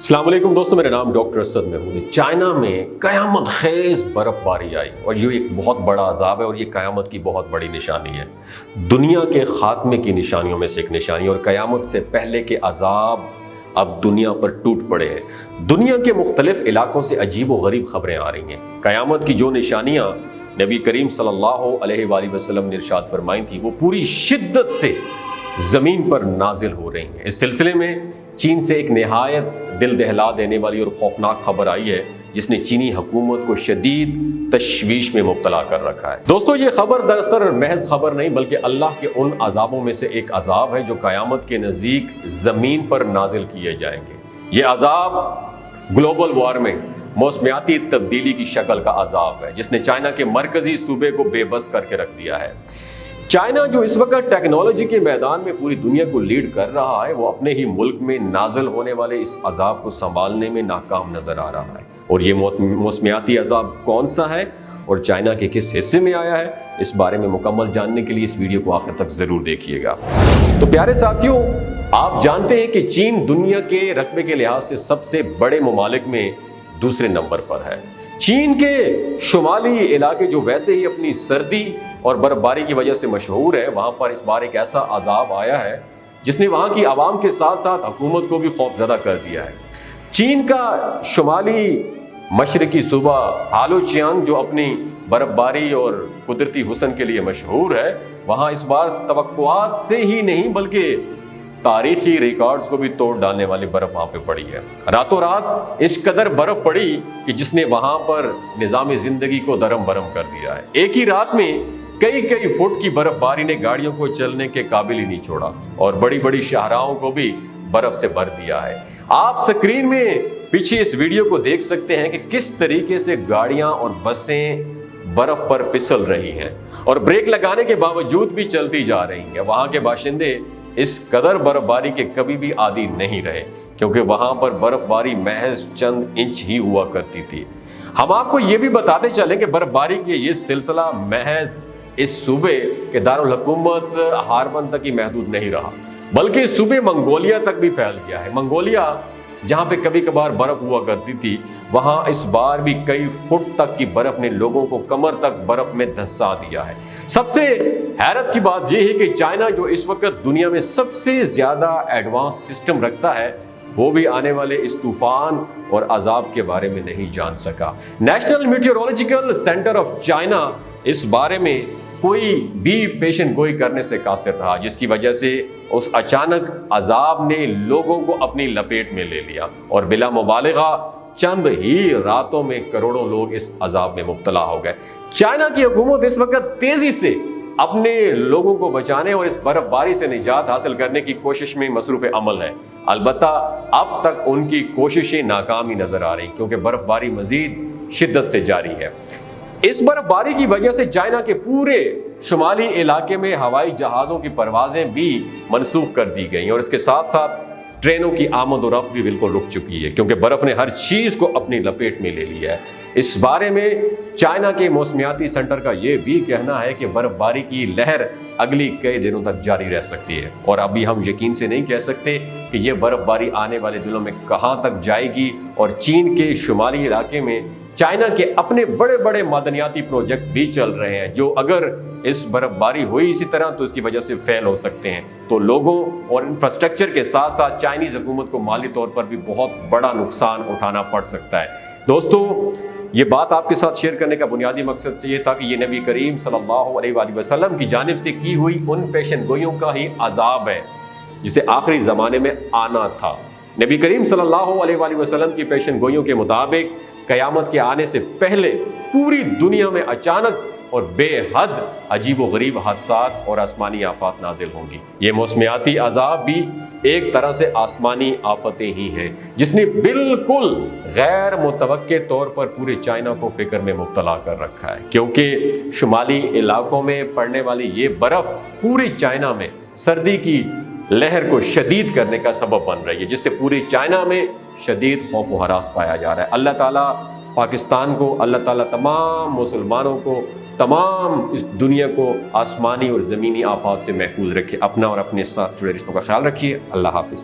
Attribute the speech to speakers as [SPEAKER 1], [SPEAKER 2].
[SPEAKER 1] السلام علیکم دوستو، میرا نام ڈاکٹر اسد محمود ہے۔ چائنا میں قیامت خیز برف باری آئی اور یہ ایک بہت بڑا عذاب ہے اور یہ قیامت کی بہت بڑی نشانی ہے، دنیا کے خاتمے کی نشانیوں میں سے ایک نشانی، اور قیامت سے پہلے کے عذاب اب دنیا پر ٹوٹ پڑے ہیں۔ دنیا کے مختلف علاقوں سے عجیب و غریب خبریں آ رہی ہیں۔ قیامت کی جو نشانیاں نبی کریم صلی اللہ علیہ وآلہ وسلم نے ارشاد فرمائی تھی وہ پوری شدت سے زمین پر نازل ہو رہی ہیں۔ اس سلسلے میں چین سے ایک نہایت دل دہلا دینے والی اور خوفناک خبر آئی ہے جس نے چینی حکومت کو شدید تشویش میں مبتلا کر رکھا ہے۔ دوستو، یہ خبر دراصل محض خبر نہیں بلکہ اللہ کے ان عذابوں میں سے ایک عذاب ہے جو قیامت کے نزدیک زمین پر نازل کیے جائیں گے۔ یہ عذاب گلوبل وارمنگ، موسمیاتی تبدیلی کی شکل کا عذاب ہے جس نے چائنا کے مرکزی صوبے کو بے بس کر کے رکھ دیا ہے۔ چائنا جو اس وقت ٹیکنالوجی کے میدان میں پوری دنیا کو لیڈ کر رہا ہے، وہ اپنے ہی ملک میں نازل ہونے والے اس عذاب کو سنبھالنے میں ناکام نظر آ رہا ہے۔ اور یہ موسمیاتی عذاب کون سا ہے اور چائنا کے کس حصے میں آیا ہے، اس بارے میں مکمل جاننے کے لیے اس ویڈیو کو آخر تک ضرور دیکھیے گا۔ تو پیارے ساتھیوں، آپ جانتے ہیں کہ چین دنیا کے رقبے کے لحاظ سے سب سے بڑے ممالک میں دوسرے نمبر پر ہے۔ چین کے شمالی علاقے جو ویسے ہی اپنی سردی اور برف باری کی وجہ سے مشہور ہے، وہاں پر اس بار ایک ایسا عذاب آیا ہے جس نے وہاں کی عوام کے ساتھ ساتھ حکومت کو بھی خوف زدہ کر دیا ہے۔ چین کا شمالی مشرقی صوبہ ہالوچیانگ جو اپنی برف باری اور قدرتی حسن کے لیے مشہور ہے، وہاں اس بار توقعات سے ہی نہیں بلکہ تاریخی ریکارڈز کو بھی توڑ ڈالنے والی برف وہاں پہ پڑی ہے۔ راتوں رات اس قدر برف پڑی کہ جس نے وہاں پر نظام زندگی کو درم برم کر دیا ہے۔ ایک ہی رات میں کئی فٹ کی برف باری نے گاڑیوں کو چلنے کے قابل ہی نہیں چھوڑا اور بڑی بڑی شاہراہوں کو بھی برف سے بھر دیا ہے۔ آپ سکرین میں پیچھے اس ویڈیو کو دیکھ سکتے ہیں کہ کس طریقے سے گاڑیاں اور بسیں برف پر پھسل رہی ہیں اور بریک لگانے کے باوجود بھی چلتی جا رہی ہیں۔ وہاں کے باشندے اس قدر برف باری کے کبھی بھی عادی نہیں رہے کیونکہ وہاں پر برف باری محض چند انچ ہی ہوا کرتی تھی۔ ہم آپ کو یہ بھی بتاتے چلیں کہ برف باری کی یہ سلسلہ محض اس صوبے کے دارالحکومت ہاربن تک ہی محدود نہیں رہا بلکہ صوبے منگولیا تک بھی پھیل گیا ہے۔ منگولیا جہاں پہ کبھی کبھار برف ہوا کرتی تھی، وہاں اس بار بھی کئی فٹ تک کی برف نے لوگوں کو کمر تک برف میں دھسا دیا ہے۔ سب سے حیرت کی بات یہ ہے کہ چائنا جو اس وقت دنیا میں سب سے زیادہ ایڈوانس سسٹم رکھتا ہے، وہ بھی آنے والے اس طوفان اور عذاب کے بارے میں نہیں جان سکا۔ National meteorological centre of China اس بارے میں کوئی بھی پیشن گوئی کرنے سے قاصر رہا، جس کی وجہ سے اس اچانک عذاب نے لوگوں کو اپنی لپیٹ میں لے لیا اور بلا مبالغہ چند ہی راتوں میں کروڑوں لوگ اس عذاب میں مبتلا ہو گئے۔ چائنا کی حکومت اس وقت تیزی سے اپنے لوگوں کو بچانے اور اس برف باری سے نجات حاصل کرنے کی کوشش میں مصروف عمل ہے، البتہ اب تک ان کی کوششیں ناکام ہی نظر آ رہی کیونکہ برف باری مزید شدت سے جاری ہے۔ اس برف باری کی وجہ سے چائنا کے پورے شمالی علاقے میں ہوائی جہازوں کی پروازیں بھی منسوخ کر دی گئیں اور اس کے ساتھ ساتھ ٹرینوں کی آمد و رفت بھی بالکل رک چکی ہے کیونکہ برف نے ہر چیز کو اپنی لپیٹ میں لے لیا ہے۔ اس بارے میں چائنا کے موسمیاتی سینٹر کا یہ بھی کہنا ہے کہ برف باری کی لہر اگلی کئی دنوں تک جاری رہ سکتی ہے اور ابھی ہم یقین سے نہیں کہہ سکتے کہ یہ برف باری آنے والے دنوں میں کہاں تک جائے گی، اور چین کے شمالی علاقے میں چائنا کے اپنے بڑے بڑے معدنیاتی پروجیکٹ بھی چل رہے ہیں جو اگر اس برف باری ہوئی اسی طرح تو اس کی وجہ سے فیل ہو سکتے ہیں، تو لوگوں اور انفراسٹرکچر کے ساتھ ساتھ چائنیز حکومت کو مالی طور پر بھی بہت بڑا نقصان اٹھانا پڑ سکتا ہے۔ دوستو، یہ بات آپ کے ساتھ شیئر کرنے کا بنیادی مقصد یہ تھا کہ یہ نبی کریم صلی اللہ علیہ وآلہ وسلم کی جانب سے کی ہوئی ان پیشن گوئیوں کا ہی عذاب ہے جسے آخری زمانے میں آنا تھا۔ نبی کریم صلی اللہ علیہ وآلہ وسلم کی پیشن گوئیوں کے مطابق قیامت کے آنے سے پہلے پوری دنیا میں اچانک اور بے حد عجیب و غریب حادثات اور آسمانی آفات نازل ہوں گی۔ یہ موسمیاتی عذاب بھی ایک طرح سے آسمانی آفتیں ہی ہیں جس نے بالکل غیر متوقع طور پر پورے چائنا کو فکر میں مبتلا کر رکھا ہے کیونکہ شمالی علاقوں میں پڑنے والی یہ برف پورے چائنا میں سردی کی لہر کو شدید کرنے کا سبب بن رہی ہے جس سے پوری چائنا میں شدید خوف و ہراس پایا جا رہا ہے۔ اللہ تعالیٰ پاکستان کو، اللہ تعالیٰ تمام مسلمانوں کو، تمام اس دنیا کو آسمانی اور زمینی آفات سے محفوظ رکھے۔ اپنا اور اپنے ساتھ جڑے رشتوں کا خیال رکھیے۔ اللہ حافظ۔